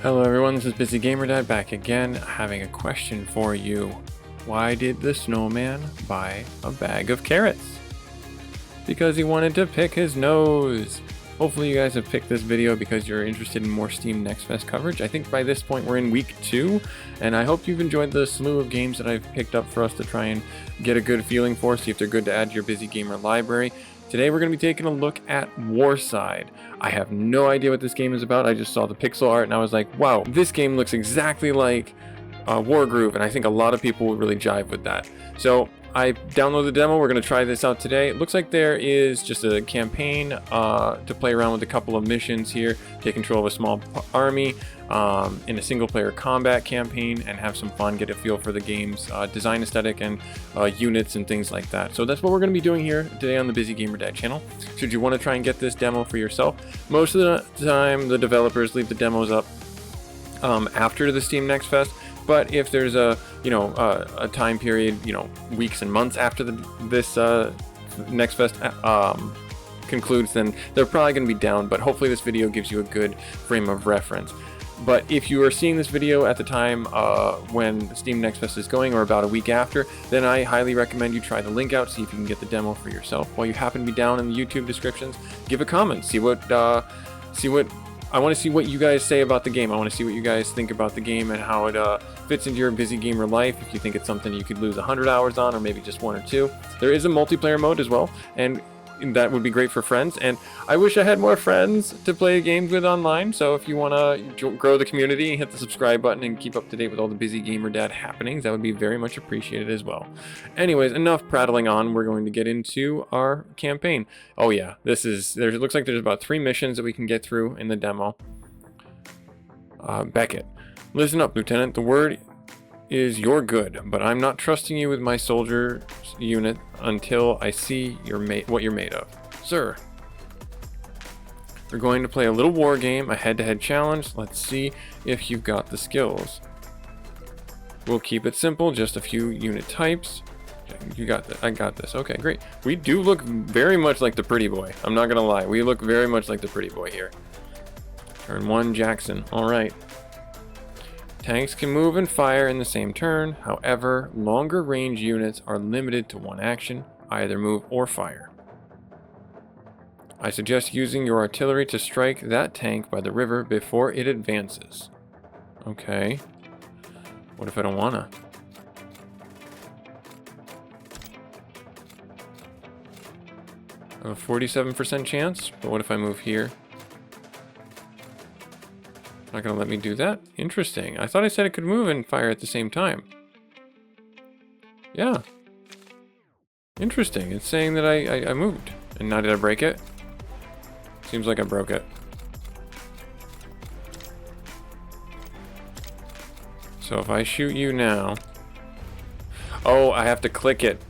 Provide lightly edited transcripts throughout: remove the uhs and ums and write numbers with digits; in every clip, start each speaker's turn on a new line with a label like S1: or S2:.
S1: Hello everyone, this is Busy Gamer Dad back again, having a question for you. Why did the snowman buy a bag of carrots? Because he wanted to pick his nose. Hopefully you guys have picked this video because you're interested in more Steam Next Fest coverage. I think by this point we're in week 2, and I hope you've enjoyed the slew of games that I've picked up for us to try and get a good feeling for, see if they're good to add to your Busy Gamer library. Today we're going to be taking a look at Warside. I have no idea what this game is about. I just saw the pixel art and I was like, wow, this game looks exactly like Wargroove, and I think a lot of people would really jive with that. So I downloaded the demo. We're going to try this out today. It looks like there is just a campaign to play around with a couple of missions here. Take control of a small army in a single-player combat campaign and have some fun, get a feel for the game's design aesthetic and units and things like that. So that's what we're going to be doing here today on the Busy Gamer Dad channel. Should you want to try and get this demo for yourself, most of the time the developers leave the demos up after the Steam Next Fest. But if there's a time period, weeks and months after this Next Fest concludes, then they're probably going to be down. But hopefully this video gives you a good frame of reference. But if you are seeing this video at the time when Steam Next Fest is going, or about a week after, then I highly recommend you try the link out, see if you can get the demo for yourself. While you happen to be down in the YouTube descriptions, give a comment, see what I want to see what you guys say about the game. I want to see what you guys think about the game and how it fits into your busy gamer life. If you think it's something you could lose 100 hours on, or maybe just 1 or 2. There is a multiplayer mode as well, and that would be great for friends. And I wish I had more friends to play games with online. So if you want to grow the community, hit the subscribe button and keep up to date with all the Busy Gamer Dad happenings. That would be very much appreciated as well. Anyways, enough prattling on. We're going to get into our campaign. Oh yeah, it looks like there's about 3 missions that we can get through in the demo. Beckett, listen up, Lieutenant. The word is you're good, but I'm not trusting you with my soldier unit until I see what you're made of. Sir. We're going to play a little war game, a head-to-head challenge. Let's see if you've got the skills. We'll keep it simple, just a few unit types. You got that. I got this. Okay, great. We do look very much like the pretty boy. I'm not gonna lie. We look very much like the pretty boy here. Turn 1, Jackson. All right. Tanks can move and fire in the same turn. However, longer range units are limited to 1 action, either move or fire. I suggest using your artillery to strike that tank by the river before it advances. Okay. What if I don't wanna? I have a 47% chance, but what if I move here? Not gonna let me do that? Interesting. I thought I said it could move and fire at the same time. Yeah. Interesting. It's saying that I moved. And now did I break it? Seems like I broke it. So if I shoot you now... Oh, I have to click it.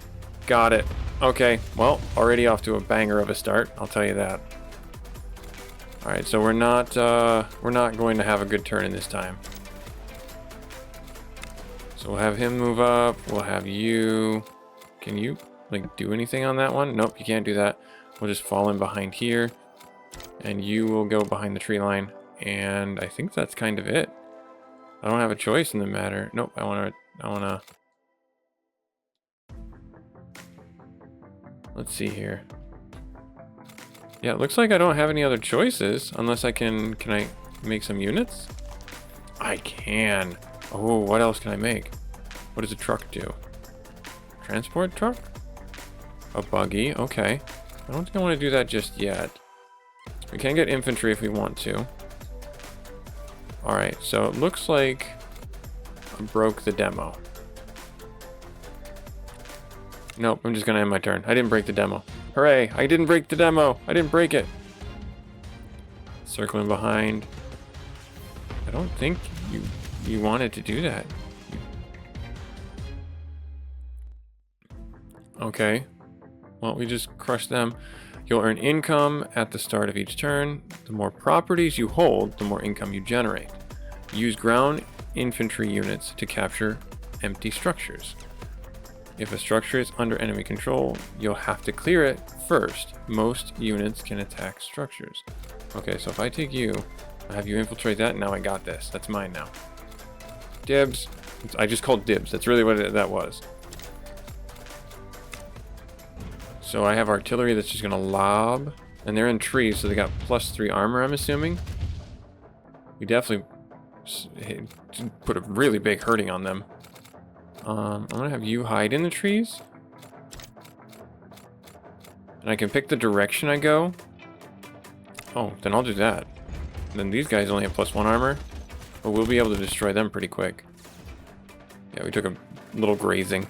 S1: Got it. Okay. Well, already off to a banger of a start. I'll tell you that. Alright, so we're not going to have a good turn in this time. So we'll have him move up. We'll have you... Can you, do anything on that one? Nope, you can't do that. We'll just fall in behind here. And you will go behind the tree line. And I think that's kind of it. I don't have a choice in the matter. Nope, I wanna... Let's see here. Yeah, it looks like I don't have any other choices, unless I can I make some units? I can. Oh, what else can I make? What does a truck do? Transport truck? A buggy, okay. I don't think I want to do that just yet. We can get infantry if we want to. Alright, so it looks like I broke the demo. Nope, I'm just gonna end my turn. I didn't break the demo. Hooray! I didn't break the demo! I didn't break it! Circling behind. I don't think you wanted to do that. Okay. Well, we just crushed them. You'll earn income at the start of each turn. The more properties you hold, the more income you generate. Use ground infantry units to capture empty structures. If a structure is under enemy control, you'll have to clear it first. Most units can attack structures. Okay, so if I take you, I'll have you infiltrate that. Now I got this. That's mine now. Dibs. I just called dibs. That's really what that was. So I have artillery that's just going to lob. And they're in trees, so they got +3 armor, I'm assuming. We definitely put a really big hurting on them. I'm going to have you hide in the trees. And I can pick the direction I go. Oh, then I'll do that. And then these guys only have +1 armor. But we'll be able to destroy them pretty quick. Yeah, we took a little grazing.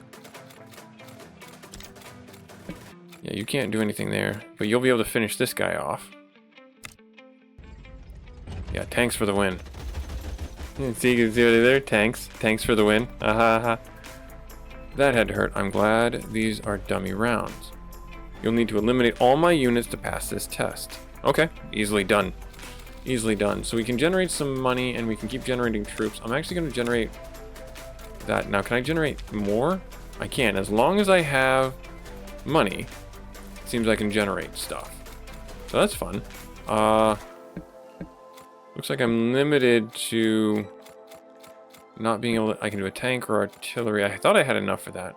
S1: Yeah, you can't do anything there. But you'll be able to finish this guy off. Yeah, tanks for the win. See, you can see what there? Tanks. Tanks for the win. Aha. That had to hurt. I'm glad these are dummy rounds. You'll need to eliminate all my units to pass this test. Okay, easily done. Easily done. So we can generate some money and we can keep generating troops. I'm actually going to generate that. Now, can I generate more? I can. As long as I have money, it seems I can generate stuff. So that's fun. Looks like I'm limited to not being able to... I can do a tank or artillery. I thought I had enough for that.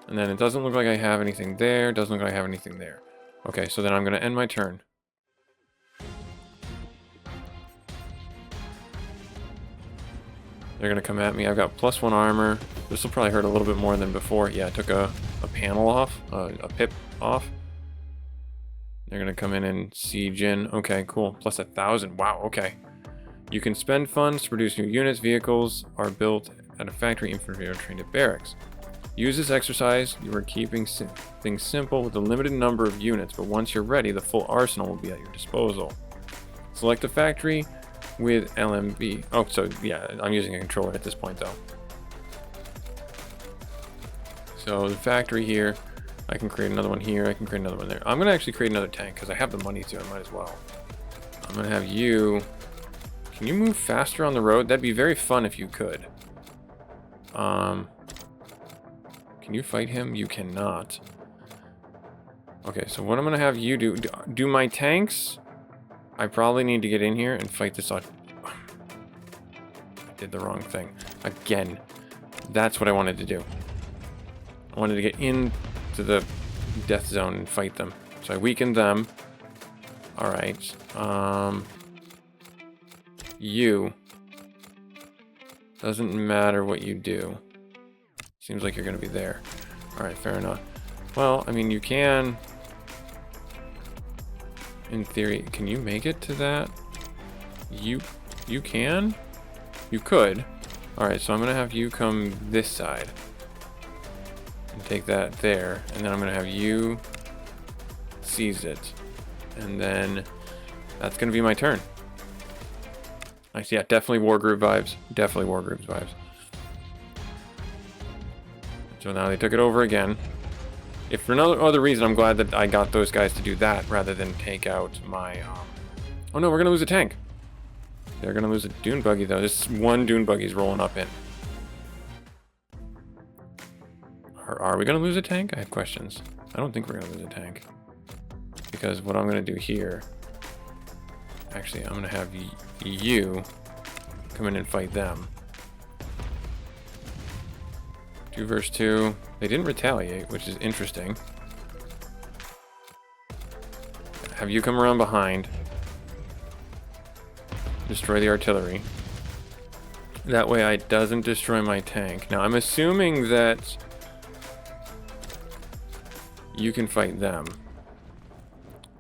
S1: And then it doesn't look like I have anything there. Doesn't look like I have anything there. Okay, so then I'm going to end my turn. They're going to come at me. I've got +1 armor. This will probably hurt a little bit more than before. Yeah, I took a panel off, a pip off. They're going to come in and siege in. Okay, cool. +1,000. Wow, okay. You can spend funds to produce new units. Vehicles are built at a factory. Infantry are trained at barracks. Use this exercise. You are keeping things simple with a limited number of units, but once you're ready, the full arsenal will be at your disposal. Select a factory with LMB. Oh, so yeah, I'm using a controller at this point though. So the factory here, I can create another one here, I can create another one there. I'm gonna actually create another tank because I have the money to, I might as well. I'm gonna have you, can you move faster on the road? That'd be very fun if you could. Can you fight him? You cannot. Okay, so what I'm gonna have you do my tanks. I probably need to get in here and fight this out. I did the wrong thing. Again, that's what I wanted to do. I wanted to get into the death zone and fight them. So I weakened them. Alright. You. Doesn't matter what you do. Seems like you're going to be there. Alright, fair enough. Well, I mean, you can... In theory, can you make it to that? You can? You could. Alright, so I'm going to have you come this side. And take that there. And then I'm going to have you seize it. And then that's going to be my turn. Nice, yeah, definitely war group vibes. Definitely war group vibes. So now they took it over again. If for no other reason, I'm glad that I got those guys to do that rather than take out my... Oh no, we're going to lose a tank. They're going to lose a dune buggy though. This one dune buggy's rolling up in. Are we going to lose a tank? I have questions. I don't think we're going to lose a tank. Because what I'm going to do here... Actually, I'm going to have you come in and fight them. 2 versus 2. They didn't retaliate, which is interesting. Have you come around behind. Destroy the artillery. That way it doesn't destroy my tank. Now, I'm assuming that you can fight them.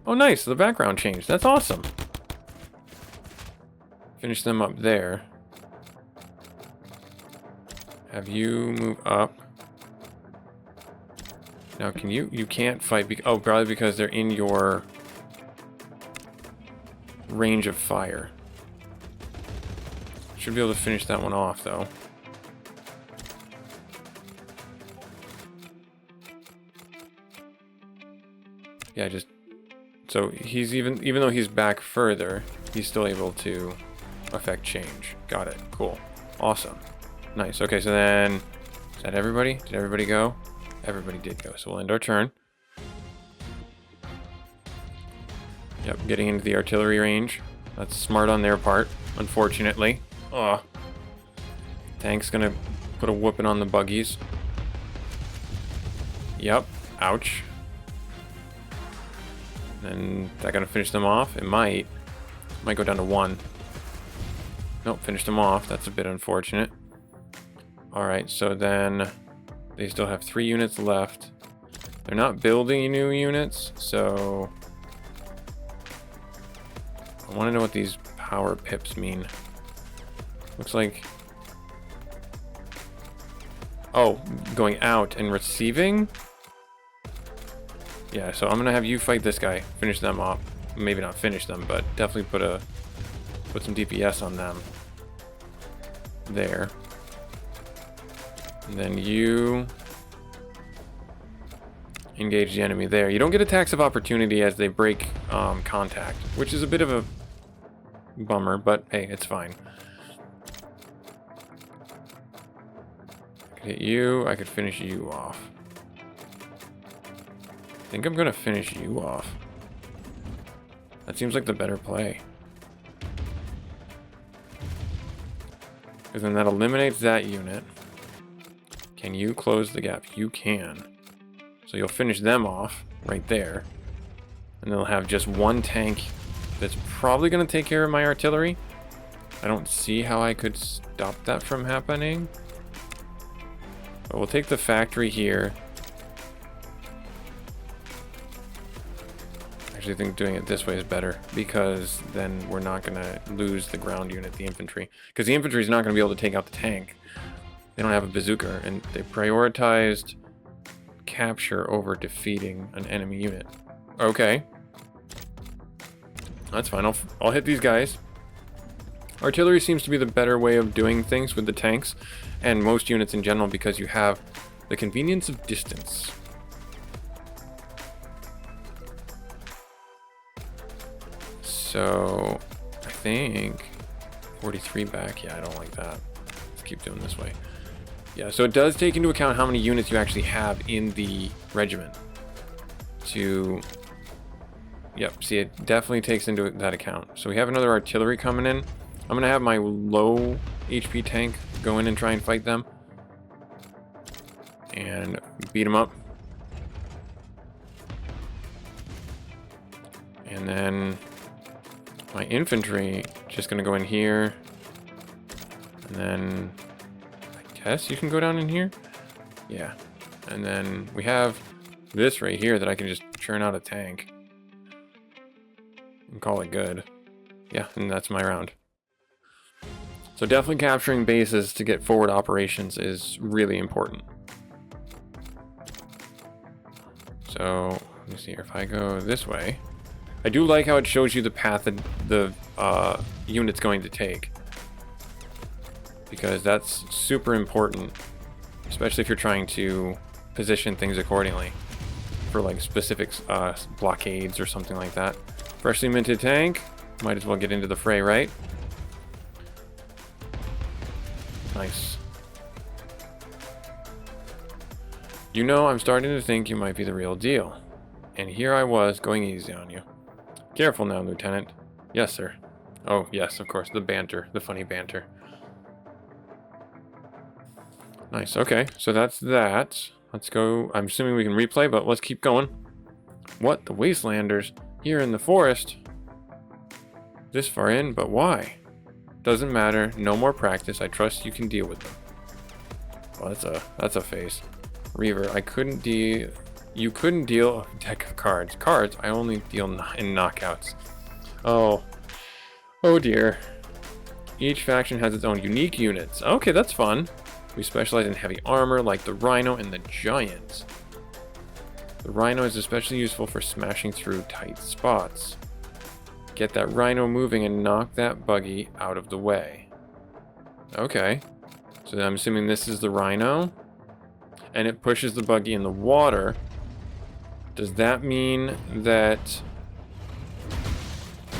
S1: Oh, nice. The background changed. That's awesome. Finish them up there. Have you move up. Now, can you can't fight. Oh, probably because they're in your range of fire. Should be able to finish that one off, though. Yeah, just... So, he's even though he's back further, he's still able to affect change. Got it. Cool. Awesome. Nice. Okay, so then... Is that everybody? Did everybody go? Everybody did go, so we'll end our turn. Yep, getting into the artillery range. That's smart on their part, unfortunately. Ugh. Tank's gonna put a whooping on the buggies. Yep. Ouch. And is that gonna finish them off? It might. Might go down to 1. Nope, finished them off. That's a bit unfortunate. Alright, so then they still have 3 units left. They're not building new units, so I want to know what these power pips mean. Looks like... Oh, going out and receiving? Yeah, so I'm going to have you fight this guy. Finish them off. Maybe not finish them, but definitely put some DPS on them. There. And then you engage the enemy there. You don't get attacks of opportunity as they break contact, which is a bit of a bummer, but hey, it's fine. I could hit you. I could finish you off. I think I'm gonna finish you off. That seems like the better play. Because then that eliminates that unit. Can you close the gap? You can. So you'll finish them off right there. And they'll have just 1 tank that's probably going to take care of my artillery. I don't see how I could stop that from happening. But we'll take the factory here. I actually think doing it this way is better, because then we're not going to lose the ground unit, the infantry. Because the infantry is not going to be able to take out the tank. They don't have a bazooka, and they prioritized capture over defeating an enemy unit. Okay. That's fine. I'll hit these guys. Artillery seems to be the better way of doing things with the tanks and most units in general, because you have the convenience of distance. So I think 43 back. Yeah, I don't like that. Let's keep doing this way. Yeah, so it does take into account how many units you actually have in the regiment. Yep, see, it definitely takes into that account. So we have another artillery coming in. I'm going to have my low HP tank go in and try and fight them. And beat them up. And then my infantry just going to go in here. And then I guess you can go down in here. Yeah. And then we have this right here that I can just churn out a tank and call it good. Yeah, and that's my round. So definitely capturing bases to get forward operations is really important. So let me see here. If I go this way, I do like how it shows you the path that the unit's going to take, because that's super important, especially if you're trying to position things accordingly for like specific blockades or something like that. Freshly minted tank, might as well get into the fray, right? Nice. You know, I'm starting to think you might be the real deal. And here I was, going easy on you. Careful now, Lieutenant. Yes, sir. Oh, yes, of course, the banter, the funny banter. Nice, okay, so that's that. Let's go. I'm assuming we can replay, but let's keep going. What? The Wastelanders? Here in the forest? This far in, but why? Doesn't matter. No more practice. I trust you can deal with them. Well, that's a face. Reaver, I couldn't deal... You couldn't deal a deck of cards. Cards, I only deal in knockouts. Oh. Oh dear. Each faction has its own unique units. Okay, that's fun. We specialize in heavy armor like the Rhino and the Giant. The Rhino is especially useful for smashing through tight spots. Get that Rhino moving and knock that buggy out of the way. Okay. So I'm assuming this is the Rhino. And it pushes the buggy in the water. Does that mean that...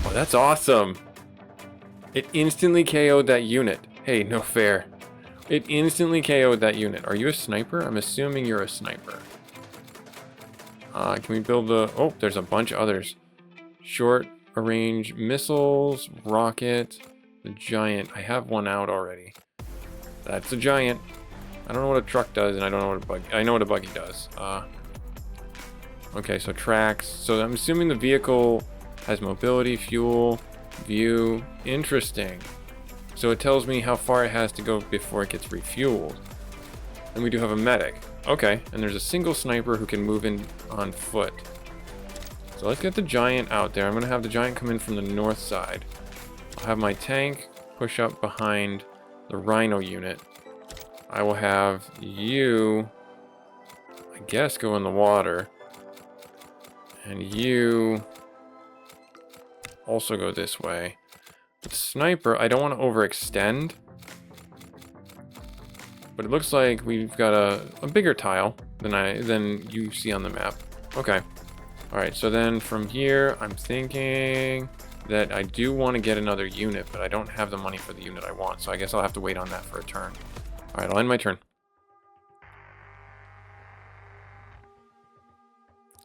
S1: Oh, that's awesome. It instantly KO'd that unit. Hey, no fair. It instantly KO'd that unit. Are you a sniper? I'm assuming you're a sniper. Can we build the... Oh, there's a bunch of others. Short arrange missiles, rocket, the giant. I have one out already. That's a giant. I don't know what a truck does, and I don't know what a buggy. I know what a buggy does. Okay, so tracks. So I'm assuming the vehicle has mobility, fuel, view. Interesting. So it tells me how far it has to go before it gets refueled. And we do have a medic. Okay, and there's a single sniper who can move in on foot. So let's get the giant out there. I'm going to have the giant come in from the north side. I'll have my tank push up behind the rhino unit. I will have you, I guess, go in the water. And you also go this way. The sniper, I don't want to overextend. But it looks like we've got a bigger tile than you see on the map. Okay. Alright, so then from here, I'm thinking that I do want to get another unit, but I don't have the money for the unit I want, so I guess I'll have to wait on that for a turn. Alright, I'll end my turn.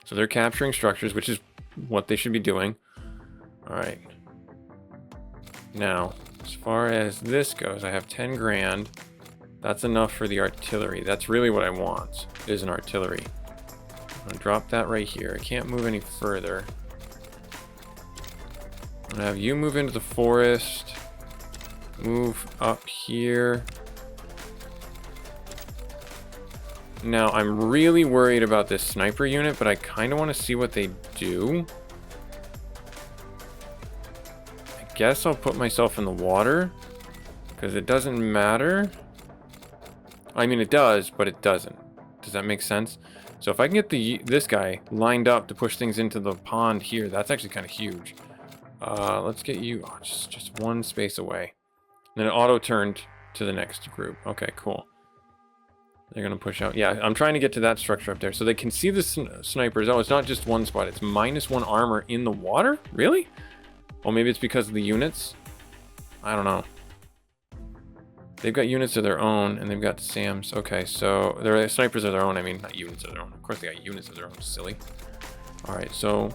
S1: So they're capturing structures, which is what they should be doing. Alright. Now, as far as this goes, I have 10 grand. That's enough for the artillery. That's really what I want, is an artillery. I'm gonna drop that right here. I can't move any further. I'm gonna have you move into the forest. Move up here. Now, I'm really worried about this sniper unit, but I kind of want to see what they do. I guess I'll put myself in the water, because it doesn't matter. I mean, it does, but it doesn't. Does that make sense? So if I can get this guy lined up to push things into the pond here, that's actually kind of huge. Let's get you just one space away. And then it auto-turned to the next group. Okay, cool. They're going to push out. Yeah, I'm trying to get to that structure up there. So they can see the snipers. Oh, it's not just one spot. It's -1 armor in the water? Really? Oh, maybe it's because of the units? I don't know. They've got units of their own, and they've got SAMs. Okay, so they're snipers of their own. I mean, not units of their own. Of course they got units of their own. Silly. Alright, so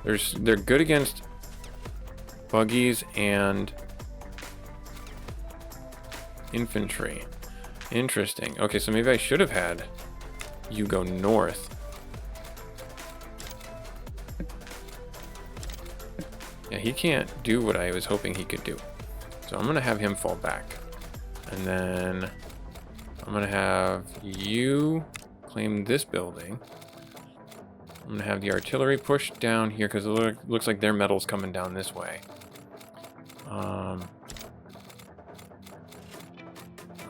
S1: they're good against buggies and infantry. Interesting. Okay, so maybe I should have had you go north. Yeah, he can't do what I was hoping he could do. So I'm going to have him fall back. And then I'm going to have you claim this building. I'm going to have the artillery push down here because it looks like their metal's coming down this way. I'm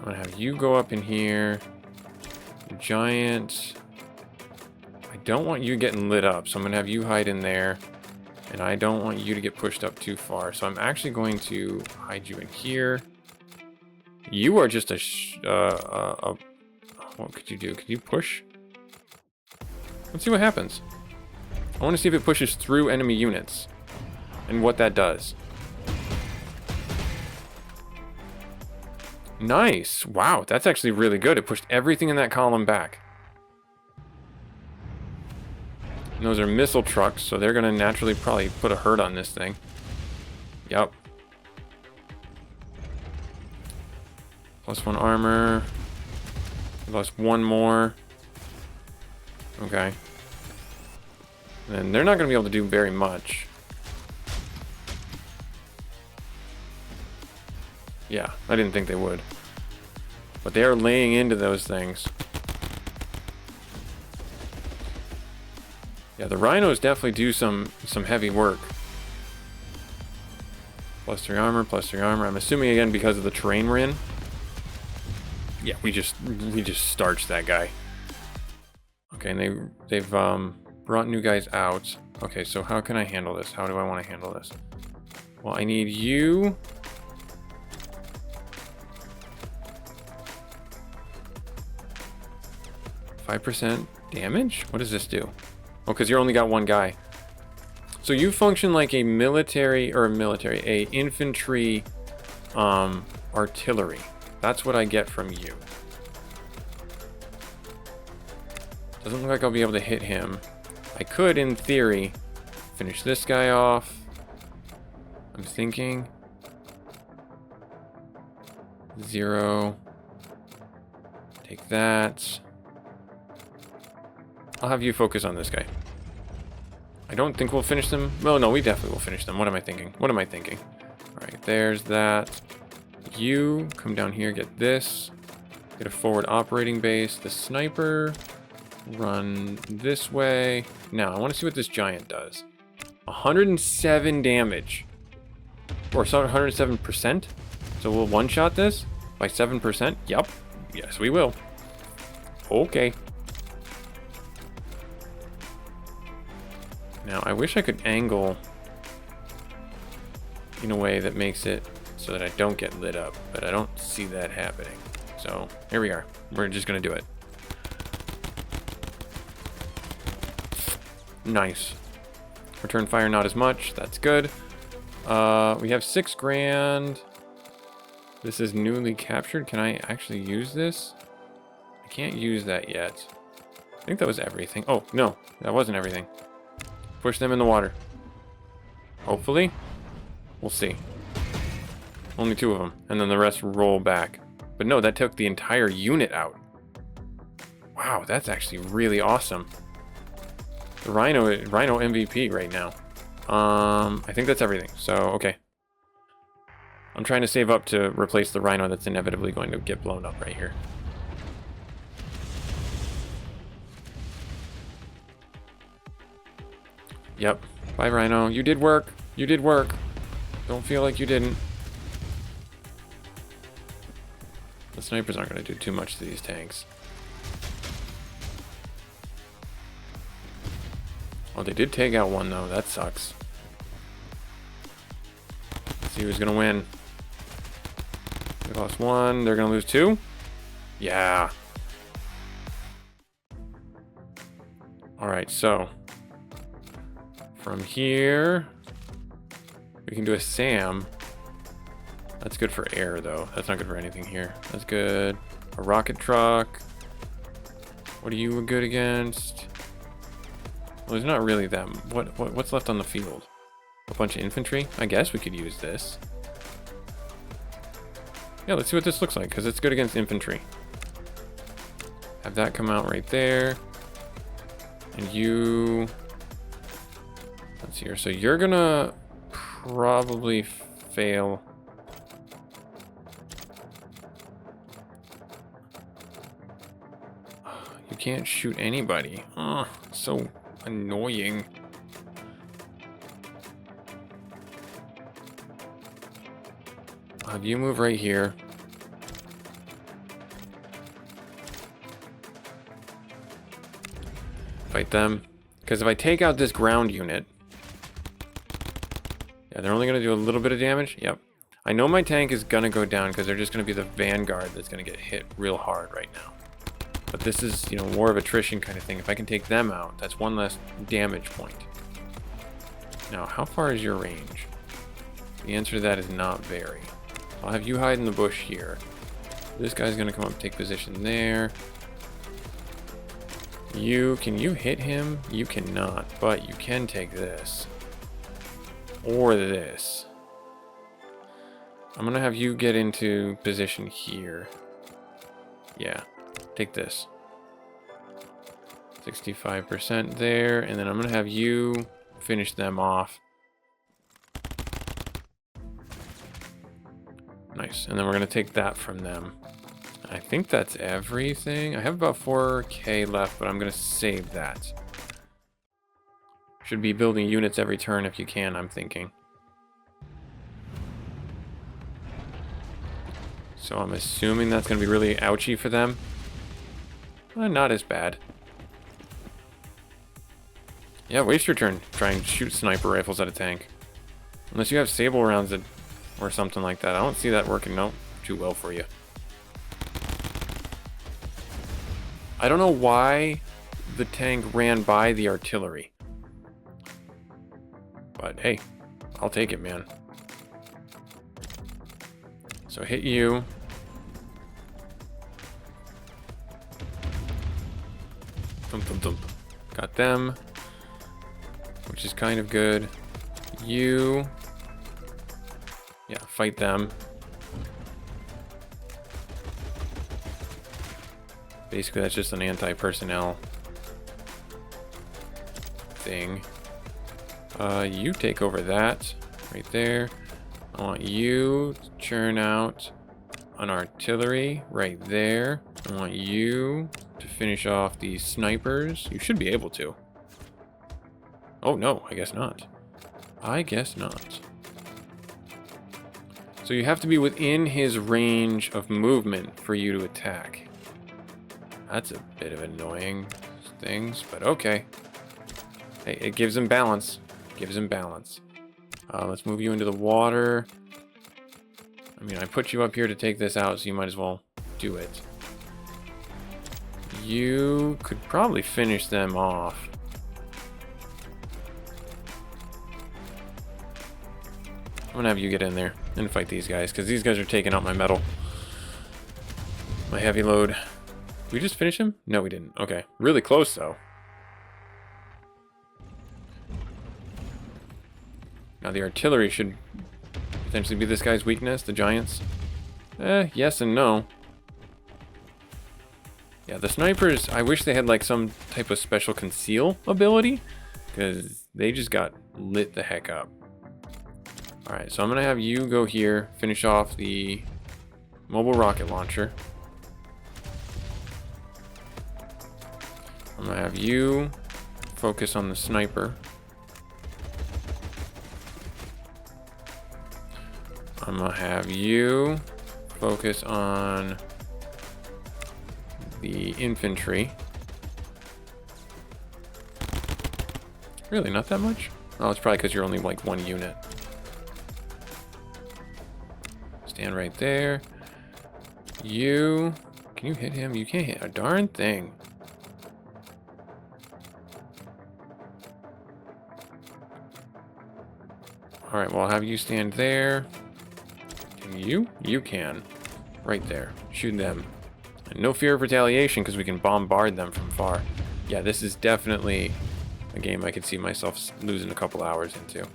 S1: going to have you go up in here. Giant. I don't want you getting lit up, so I'm going to have you hide in there. And I don't want you to get pushed up too far. So I'm actually going to hide you in here. You are just what could you do? Could you push? Let's see what happens. I want to see if it pushes through enemy units. And what that does. Nice. Wow, that's actually really good. It pushed everything in that column back. And those are missile trucks, so they're going to naturally probably put a hurt on this thing. Yep. +1 armor. +1 more. Okay. And they're not going to be able to do very much. Yeah, I didn't think they would. But they are laying into those things. Yeah, the rhinos definitely do some heavy work. +3 armor, +3 armor. I'm assuming again because of the terrain we're in. Yeah, we just starched that guy. Okay, and they've brought new guys out. Okay, so how can I handle this? How do I want to handle this? Well, I need you. %5 damage? What does this do? Oh, because you only got one guy. So you function like a infantry artillery. That's what I get from you. Doesn't look like I'll be able to hit him. I could, in theory, finish this guy off. I'm thinking 0. Take that. I'll have you focus on this guy. I don't think we'll finish them. Well, no, we definitely will finish them. What am I thinking? What am I thinking? All right, there's that. You come down here, get this. Get a forward operating base. The sniper, run this way. Now, I want to see what this giant does. 107 damage. Or 107%. So we'll one-shot this by 7%. Yup. Yes, we will. Okay. Now, I wish I could angle in a way that makes it so that I don't get lit up, but I don't see that happening. So, here we are. We're just going to do it. Nice. Return fire not as much. That's good. We have 6 grand. This is newly captured. Can I actually use this? I can't use that yet. I think that was everything. Oh, no. That wasn't everything. Push them in the water. Hopefully. We'll see. Only 2 of them. And then the rest roll back. But no, that took the entire unit out. Wow, that's actually really awesome. The Rhino MVP right now. I think that's everything. So, okay. I'm trying to save up to replace the Rhino that's inevitably going to get blown up right here. Yep. Bye, Rhino. You did work. You did work. Don't feel like you didn't. The snipers aren't going to do too much to these tanks. Oh, they did take out one, though. That sucks. Let's see who's going to win. They lost 1. They're going to lose 2? Yeah. Alright, so. From here, we can do a SAM. That's good for air, though. That's not good for anything here. That's good. A rocket truck. What are you good against? Well, there's not really that. What's left on the field? A bunch of infantry? I guess we could use this. Yeah, let's see what this looks like, because it's good against infantry. Have that come out right there. And you... Let's see here. So you're gonna probably fail. You can't shoot anybody. Oh, so annoying. You move right here. Fight them. Because if I take out this ground unit... Yeah, they're only going to do a little bit of damage. Yep. I know my tank is going to go down because they're just going to be the vanguard that's going to get hit real hard right now. But this is, you know, war of attrition kind of thing. If I can take them out, that's one less damage point. Now, how far is your range? The answer to that is not very. I'll have you hide in the bush here. This guy's going to come up and take position there. Can you hit him? You cannot, but you can take this. Or this. I'm going to have you get into position here. Yeah, take this. 65% there, and then I'm going to have you finish them off. Nice, and then we're going to take that from them. I think that's everything. I have about 4K left, but I'm going to save that. Should be building units every turn if you can, I'm thinking. So I'm assuming that's going to be really ouchy for them. Not as bad. Yeah, waste your turn. Try and shoot sniper rifles at a tank. Unless you have sable rounds that, or something like that. I don't see that working too well for you. I don't know why the tank ran by the artillery. But hey, I'll take it, man. So hit you. Thump, thump, thump. Got them. which is kind of good. You... yeah, fight them. Basically, that's just an anti-personnel thing. You take over that right there. I want you to churn out an artillery right there. I want you to finish off the snipers. You should be able to. Oh, no, I guess not. I guess not. So you have to be within his range of movement for you to attack. That's a bit of annoying things, but okay. Hey, it gives him balance. Gives him balance. Let's move you into the water. I mean, I put you up here to take this out, so you might as well do it. You could probably finish them off. I'm gonna have you get in there and fight these guys, because these guys are taking out my metal. My heavy load. Did we just finish him? No, we didn't. Okay. Really close, though. Now the artillery should potentially be this guy's weakness, the giants. Yes and no. Yeah, the snipers, I wish they had like some type of special conceal ability, because they just got lit the heck up. Alright, so I'm going to have you go here, finish off the mobile rocket launcher. I'm going to have you focus on the sniper. I'm going to have you focus on the infantry. Really, not that much? Oh, it's probably because you're only like one unit. Stand right there. You... can you hit him? You can't hit a darn thing. Alright, well, I'll have you stand there. Can you? You can. Right there. Shoot them. And no fear of retaliation, because we can bombard them from far. Yeah, this is definitely a game I could see myself losing a couple hours into.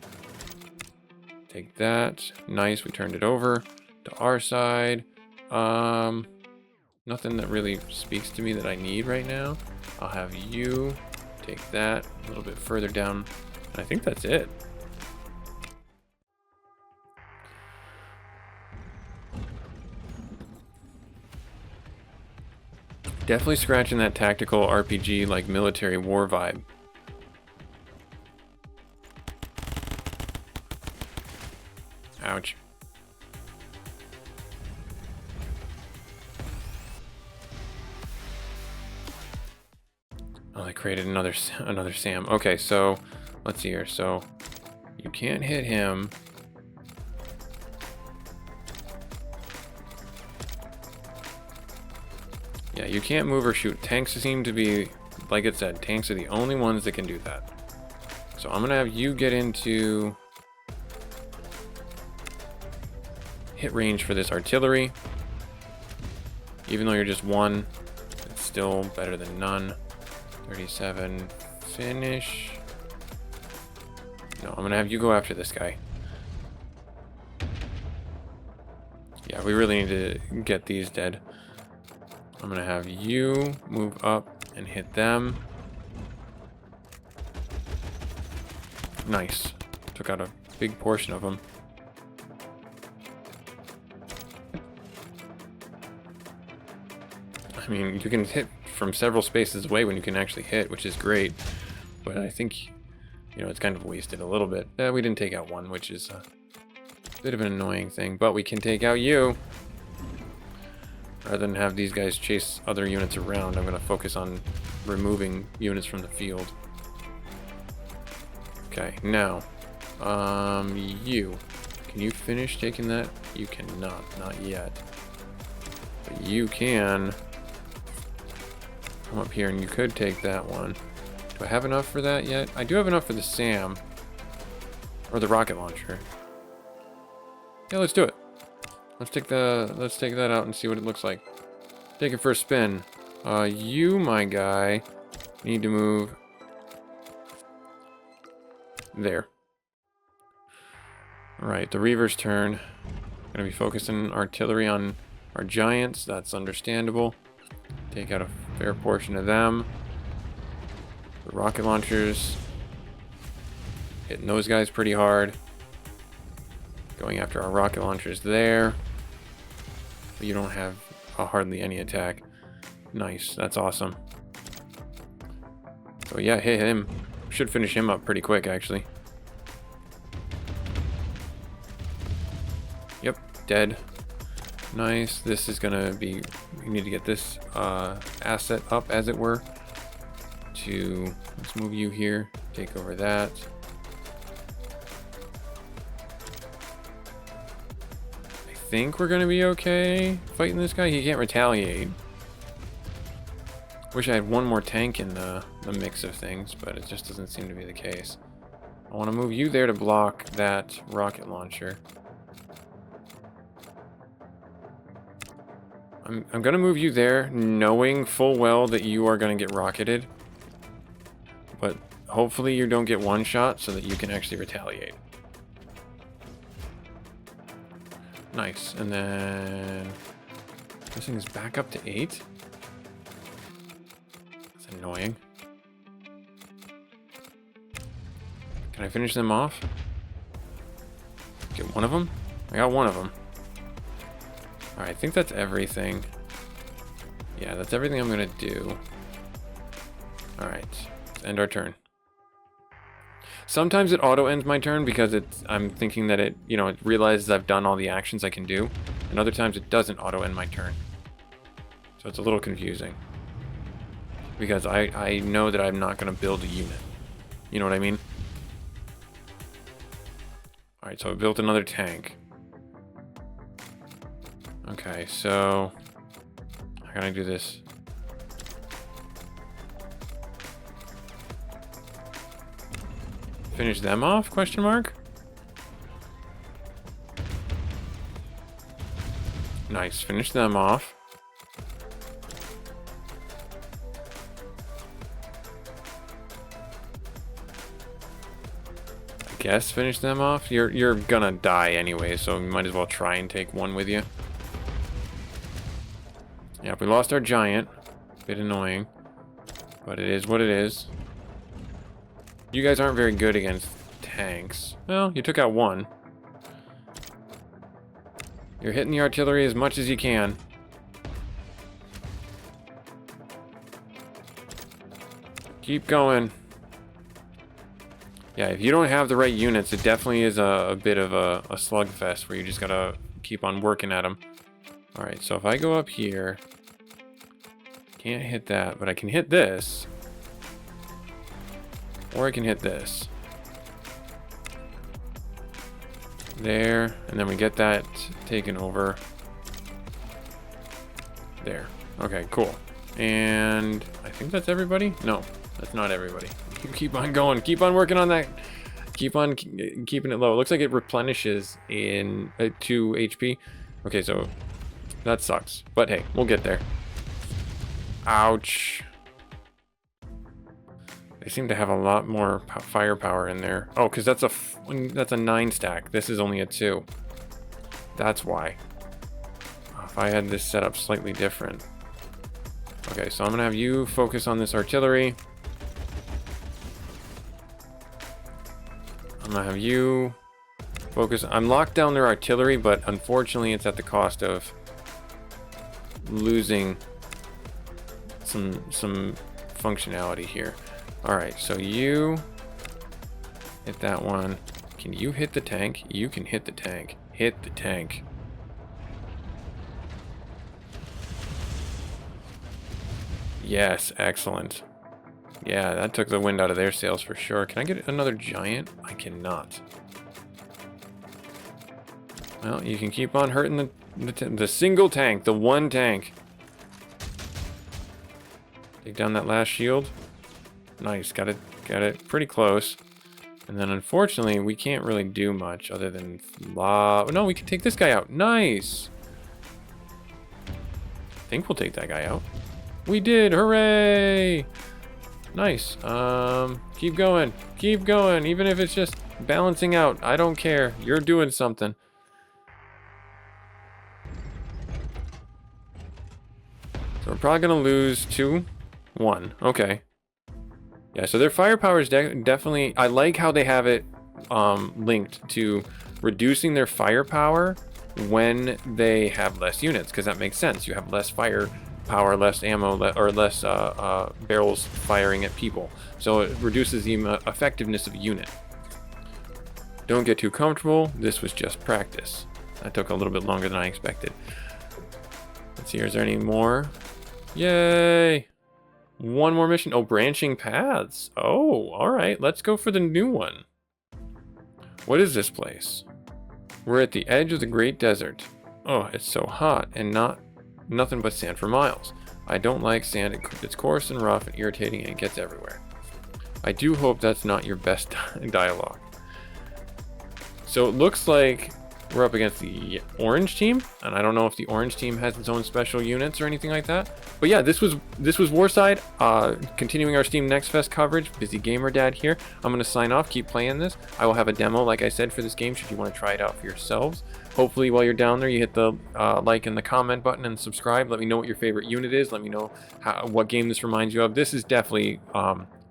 S1: Take that. Nice, we turned it over to our side. Nothing that really speaks to me that I need right now. I'll have you take that a little bit further down. And I think that's it. Definitely scratching that tactical RPG, like military war vibe. Ouch. Oh, they created another Sam. Okay, so let's see here. So you can't hit him. Yeah, you can't move or shoot. Tanks seem to be, like it said, tanks are the only ones that can do that. So I'm gonna have you get into hit range for this artillery. Even though you're just one, it's still better than none. 37, finish. No, I'm gonna have you go after this guy. Yeah, we really need to get these dead. I'm gonna have you move up and hit them. Nice. Took out a big portion of them. I mean, you can hit from several spaces away when you can actually hit, which is great. But I think, you know, it's kind of wasted a little bit. We didn't take out one, which is a bit of an annoying thing. But we can take out you. Rather than have these guys chase other units around, I'm going to focus on removing units from the field. Okay, now, you. Can you finish taking that? You cannot, not yet. But you can come up here and you could take that one. Do I have enough for that yet? I do have enough for the SAM. Or the rocket launcher. Yeah, let's do it. Let's take that out and see what it looks like. Take it for a spin. You, my guy, need to move There. Alright, the Reaver's turn. Gonna be focusing artillery on our giants. That's understandable. Take out a fair portion of them. The rocket launchers. Hitting those guys pretty hard. Going after our rocket launchers there. But you don't have hardly any attack. Nice, that's awesome. So yeah, hit him. Should finish him up pretty quick, actually. Yep, dead. Nice. This is gonna be... We need to get this asset up, as it were. Let's move you here. Take over that. I think we're gonna be okay fighting this guy. He can't retaliate. Wish I had one more tank in the mix of things, but it just doesn't seem to be the case. I want to move you there to block that rocket launcher. I'm going to move you there, knowing full well that you are going to get rocketed. But hopefully you don't get one shot so that you can actually retaliate. Nice. And then... This thing is back up to 8. That's annoying. Can I finish them off? Get one of them? I got one of them. Alright, I think that's everything. Yeah, that's everything I'm gonna do. Alright, let's end our turn. Sometimes it auto-ends my turn because I'm thinking that it realizes I've done all the actions I can do. And other times it doesn't auto-end my turn. So it's a little confusing. Because I know that I'm not gonna build a unit. You know what I mean? Alright, so I built another tank. Okay, so how can I do this? Finish them off? Question mark? Nice, finish them off. I guess finish them off. You're gonna die anyway, so you might as well try and take one with you. Yeah, we lost our giant. Bit annoying. But it is what it is. You guys aren't very good against tanks. Well, you took out one. You're hitting the artillery as much as you can. Keep going. Yeah, if you don't have the right units, it definitely is a bit of a slugfest where you just gotta keep on working at them. Alright, so if I go up here, can't hit that, but I can hit this. Or I can hit this. There, and then we get that taken over. There. Okay, cool. And I think that's everybody? No, that's not everybody. You keep on going. Keep on working on that. Keep on keeping it low. It looks like it replenishes in 2 HP. Okay, so that sucks. But hey, we'll get there. Ouch. They seem to have a lot more firepower in there. Oh, because that's a 9 stack. This is only a 2. That's why. If I had this set up slightly different. Okay, so I'm gonna have you focus on this artillery. I'm gonna have you focus. I'm locked down their artillery, but unfortunately it's at the cost of losing some functionality here. Alright, so you hit that one. Can you hit the tank? You can hit the tank. Hit the tank. Yes, excellent. Yeah, that took the wind out of their sails for sure. Can I get another giant? I cannot. Well, you can keep on hurting the single tank, the one tank. Take down that last shield. Nice, got it pretty close. And then unfortunately, we can't really do much other than no, we can take this guy out. Nice. I think we'll take that guy out. We did, hooray! Nice. Keep going. Keep going. Even if it's just balancing out. I don't care. You're doing something. So we're probably going to lose 2-1. Okay. Yeah, so their firepower is definitely... I like how they have it linked to reducing their firepower when they have less units, because that makes sense. You have less firepower, less ammo, or less barrels firing at people. So it reduces the effectiveness of a unit. Don't get too comfortable. This was just practice. That took a little bit longer than I expected. Let's see, is there any more? Yay! One more mission. Oh, branching paths. Oh, all right. Let's go for the new one. What is this place? We're at the edge of the Great Desert. Oh, it's so hot and nothing but sand for miles. I don't like sand. It's coarse and rough and irritating and it gets everywhere. I do hope that's not your best dialogue. So it looks like we're up against the orange team, and I don't know if the orange team has its own special units or anything like that. But yeah, this was Warside. Continuing our Steam Next Fest coverage. Busy Gamer Dad here. I'm gonna sign off. Keep playing this. I will have a demo, like I said, for this game. Should you want to try it out for yourselves. Hopefully, while you're down there, you hit the like and the comment button and subscribe. Let me know what your favorite unit is. Let me know what game this reminds you of. This is definitely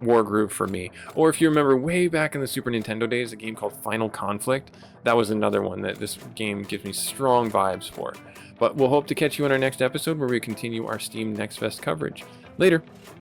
S1: Wargroove for me. Or if you remember way back in the Super Nintendo days, a game called Final Conflict. That was another one that this game gives me strong vibes for. But we'll hope to catch you in our next episode where we continue our Steam Next Fest coverage. Later.